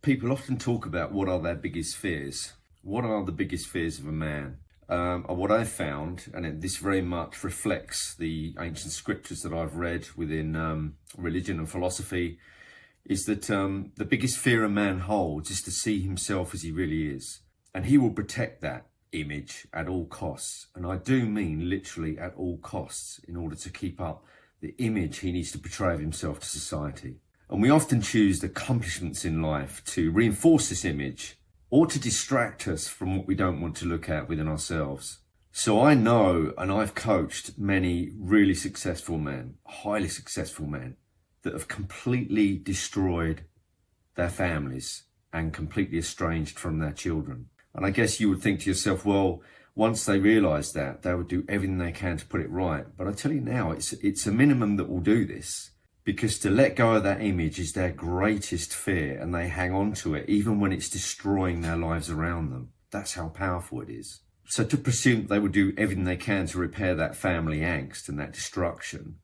People often talk about what are their biggest fears. What are the biggest fears of a man? And what I've found, and this very much reflects the ancient scriptures that I've read within religion and philosophy, is that the biggest fear a man holds is to see himself as he really is. And he will protect that image at all costs. And I do mean literally at all costs, in order to keep up the image he needs to portray of himself to society. And we often choose accomplishments in life to reinforce this image, or to distract us from what we don't want to look at within ourselves. So I know, and I've coached many really successful men, highly successful men, that have completely destroyed their families and completely estranged from their children. And I guess you would think to yourself, well, once they realise that, they would do everything they can to put it right. But I tell you now, it's a minimum that will do this. Because to let go of that image is their greatest fear, and they hang on to it even when it's destroying their lives around them. That's how powerful it is. So to presume they would do everything they can to repair that family angst and that destruction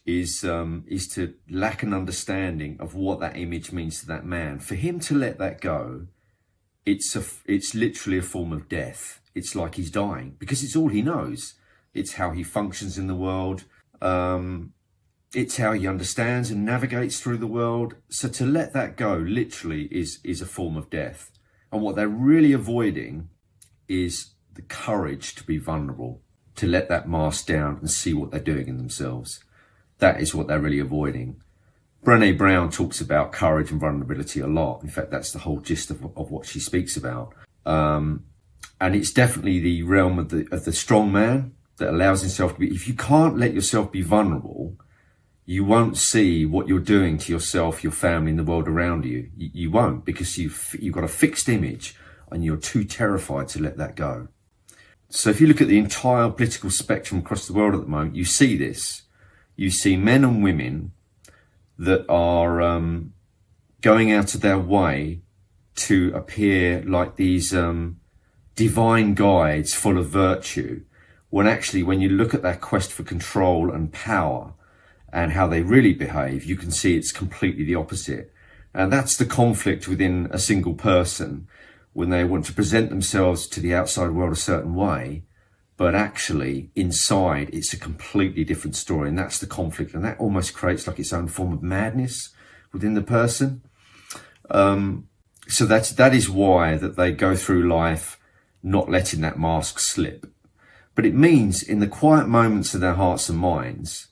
is to lack an understanding of what that image means to that man. For him to let that go, it's literally a form of death. It's like he's dying, because it's all he knows. It's how he functions in the world. It's how he understands and navigates through the world. So to let that go literally is a form of death. And what they're really avoiding is the courage to be vulnerable, to let that mask down and see what they're doing in themselves. That is what they're really avoiding. Brené Brown talks about courage and vulnerability a lot. In fact, that's the whole gist of what she speaks about. And it's definitely the realm of the strong man that allows himself to be. If you can't let yourself be vulnerable, you won't see what you're doing to yourself, your family, and the world around you. You won't, because you've got a fixed image and you're too terrified to let that go. So if you look at the entire political spectrum across the world at the moment, you see this. You see men and women that are going out of their way to appear like these divine guides full of virtue, when actually, when you look at their quest for control and power, and how they really behave, you can see it's completely the opposite. And that's the conflict within a single person, when they want to present themselves to the outside world a certain way, but actually inside it's a completely different story. And that's the conflict. And that almost creates like its own form of madness within the person. So that is why that they go through life not letting that mask slip. But it means in the quiet moments of their hearts and minds,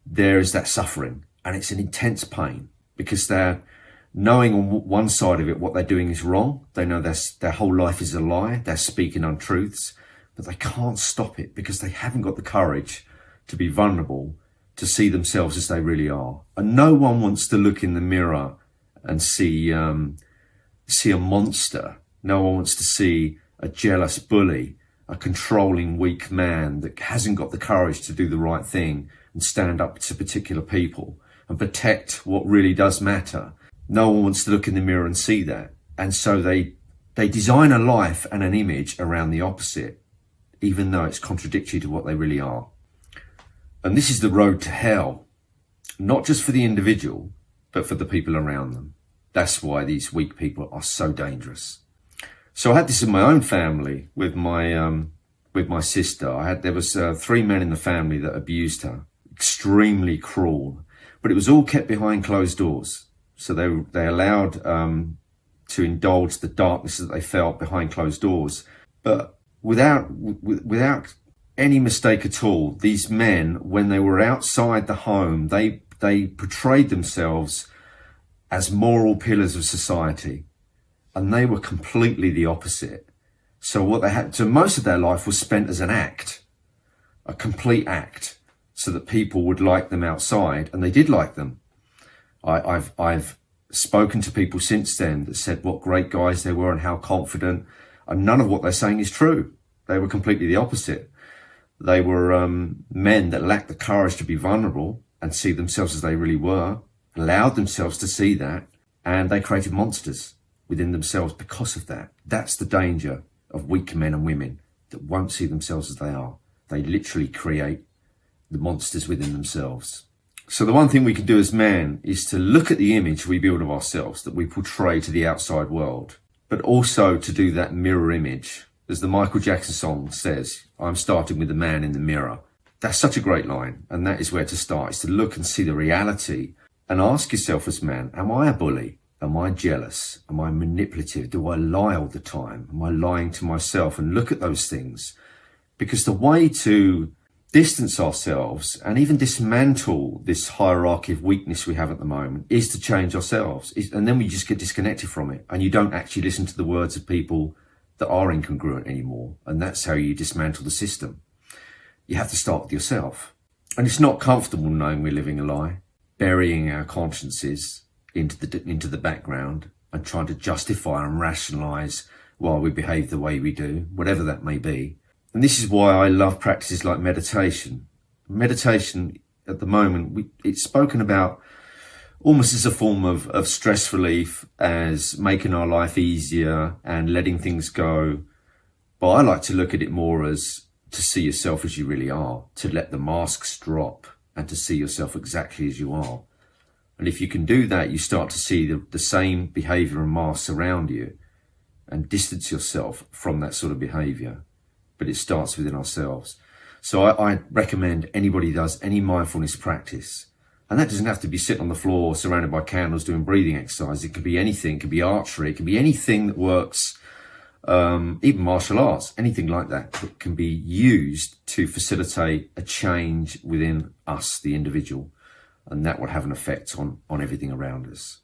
there is that suffering, and it's an intense pain, because they're knowing on one side of it what they're doing is wrong. They know their whole life is a lie. They're speaking untruths, but they can't stop it because they haven't got the courage to be vulnerable, to see themselves as they really are. And no one wants to look in the mirror and see a monster. No one wants to see a jealous bully, a controlling weak man that hasn't got the courage to do the right thing and stand up to particular people and protect what really does matter. No one wants to look in the mirror and see that. And so they design a life and an image around the opposite, even though it's contradictory to what they really are. And this is the road to hell, not just for the individual, but for the people around them. That's why these weak people are so dangerous. So I had this in my own family with my sister. There was 3 men in the family that abused her. Extremely cruel, but it was all kept behind closed doors. So they allowed to indulge the darkness that they felt behind closed doors. But without any mistake at all, these men, when they were outside the home, they portrayed themselves as moral pillars of society, and they were completely the opposite. So most of their life was spent as an act, a complete act, so that people would like them outside, and they did like them. I've spoken to people since then that said what great guys they were and how confident, and none of what they're saying is true. They were completely the opposite. They were men that lacked the courage to be vulnerable and see themselves as they really were, allowed themselves to see that, and they created monsters within themselves because of that. That's the danger of weak men and women that won't see themselves as they are. They literally create the monsters within themselves. So the one thing we can do as man is to look at the image we build of ourselves that we portray to the outside world, but also to do that mirror image. As the Michael Jackson song says, I'm starting with the man in the mirror. That's such a great line. And that is where to start, is to look and see the reality and ask yourself as man, am I a bully? Am I jealous? Am I manipulative? Do I lie all the time? Am I lying to myself? And look at those things. Because the way to distance ourselves and even dismantle this hierarchy of weakness we have at the moment is to change ourselves. And then we just get disconnected from it. And you don't actually listen to the words of people that are incongruent anymore. And that's how you dismantle the system. You have to start with yourself. And it's not comfortable knowing we're living a lie, burying our consciences into the background and trying to justify and rationalize why we behave the way we do, whatever that may be. And this is why I love practices like meditation. Meditation at the moment, it's spoken about almost as a form of stress relief, as making our life easier and letting things go. But I like to look at it more as to see yourself as you really are, to let the masks drop and to see yourself exactly as you are. And if you can do that, you start to see the same behavior and masks around you and distance yourself from that sort of behavior. But it starts within ourselves. So I recommend anybody does any mindfulness practice. And that doesn't have to be sitting on the floor surrounded by candles doing breathing exercise. It could be anything. It could be archery. It could be anything that works, even martial arts, anything like that can be used to facilitate a change within us, the individual. And that would have an effect on everything around us.